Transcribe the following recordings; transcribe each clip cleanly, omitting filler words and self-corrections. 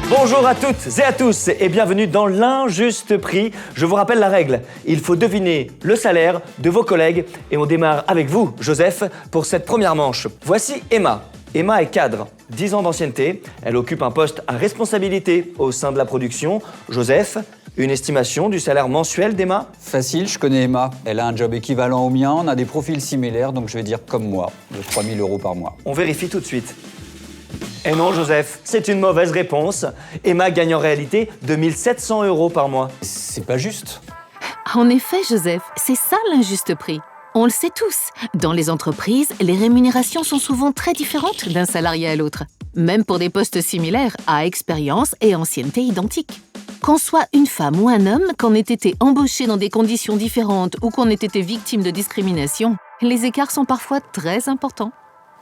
Bonjour à toutes et à tous et bienvenue dans l'Injuste Prix. Je vous rappelle la règle, il faut deviner le salaire de vos collègues et on démarre avec vous, Joseph, pour cette première manche. Voici Emma. Emma est cadre, 10 ans d'ancienneté, elle occupe un poste à responsabilité au sein de la production. Joseph, une estimation du salaire mensuel d'Emma? Facile, je connais Emma. Elle a un job équivalent au mien, on a des profils similaires, donc je vais dire comme moi, de 3 000 € par mois. On vérifie tout de suite. Et non, Joseph, c'est une mauvaise réponse. Emma gagne en réalité 2 700 € par mois. C'est pas juste. En effet, Joseph, c'est ça l'injuste prix. On le sait tous, dans les entreprises, les rémunérations sont souvent très différentes d'un salarié à l'autre, même pour des postes similaires à expérience et ancienneté identiques. Qu'on soit une femme ou un homme, qu'on ait été embauché dans des conditions différentes ou qu'on ait été victime de discrimination, les écarts sont parfois très importants.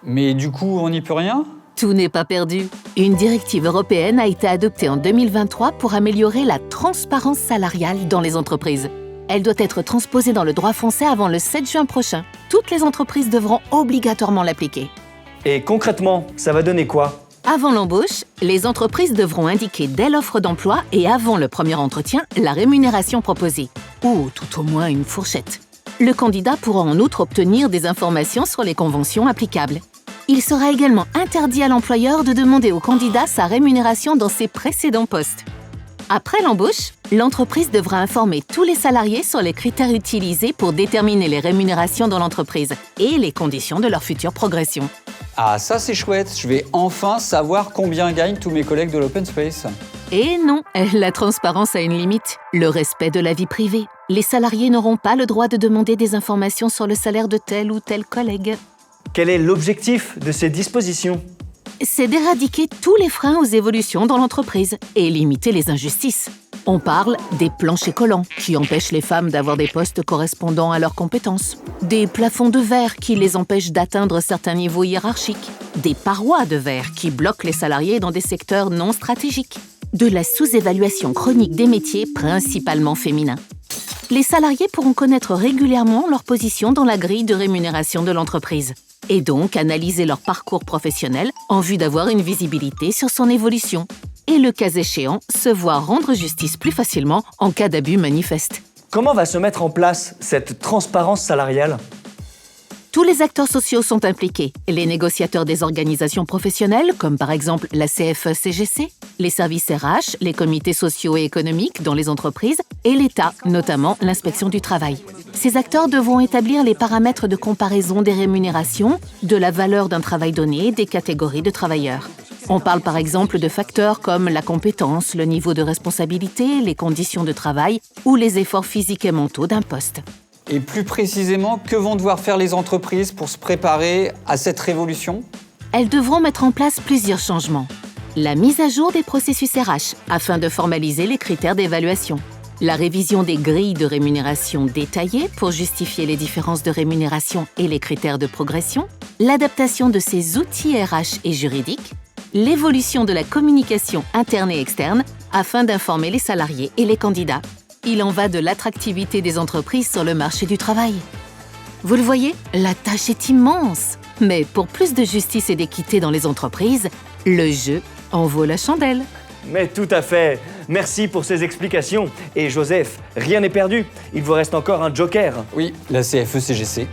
Mais du coup, on n'y peut rien ? Tout n'est pas perdu. Une directive européenne a été adoptée en 2023 pour améliorer la transparence salariale dans les entreprises. Elle doit être transposée dans le droit français avant le 7 juin prochain. Toutes les entreprises devront obligatoirement l'appliquer. Et concrètement, ça va donner quoi? Avant l'embauche, les entreprises devront indiquer dès l'offre d'emploi et avant le premier entretien la rémunération proposée, ou tout au moins une fourchette. Le candidat pourra en outre obtenir des informations sur les conventions applicables. Il sera également interdit à l'employeur de demander au candidat sa rémunération dans ses précédents postes. Après l'embauche, l'entreprise devra informer tous les salariés sur les critères utilisés pour déterminer les rémunérations dans l'entreprise et les conditions de leur future progression. Ah, ça c'est chouette, je vais enfin savoir combien gagnent tous mes collègues de l'Open Space. Et non, la transparence a une limite, le respect de la vie privée. Les salariés n'auront pas le droit de demander des informations sur le salaire de tel ou tel collègue. Quel est l'objectif de ces dispositions? C'est d'éradiquer tous les freins aux évolutions dans l'entreprise et limiter les injustices. On parle des planchers collants qui empêchent les femmes d'avoir des postes correspondant à leurs compétences, des plafonds de verre qui les empêchent d'atteindre certains niveaux hiérarchiques, des parois de verre qui bloquent les salariés dans des secteurs non stratégiques, de la sous-évaluation chronique des métiers principalement féminins. Les salariés pourront connaître régulièrement leur position dans la grille de rémunération de l'entreprise et donc analyser leur parcours professionnel en vue d'avoir une visibilité sur son évolution et, le cas échéant, se voir rendre justice plus facilement en cas d'abus manifeste. Comment va se mettre en place cette transparence salariale? Tous les acteurs sociaux sont impliqués, les négociateurs des organisations professionnelles, comme par exemple la CFE-CGC, les services RH, les comités sociaux et économiques dans les entreprises, et l'État, notamment l'inspection du travail. Ces acteurs devront établir les paramètres de comparaison des rémunérations, de la valeur d'un travail donné, des catégories de travailleurs. On parle par exemple de facteurs comme la compétence, le niveau de responsabilité, les conditions de travail ou les efforts physiques et mentaux d'un poste. Et plus précisément, que vont devoir faire les entreprises pour se préparer à cette révolution ? Elles devront mettre en place plusieurs changements. La mise à jour des processus RH afin de formaliser les critères d'évaluation. La révision des grilles de rémunération détaillées pour justifier les différences de rémunération et les critères de progression. L'adaptation de ces outils RH et juridiques. L'évolution de la communication interne et externe afin d'informer les salariés et les candidats. Il en va de l'attractivité des entreprises sur le marché du travail. Vous le voyez, la tâche est immense. Mais pour plus de justice et d'équité dans les entreprises, le jeu en vaut la chandelle. Mais tout à fait. Merci pour ces explications. Et Joseph, rien n'est perdu. Il vous reste encore un joker. Oui, la CFE-CGC.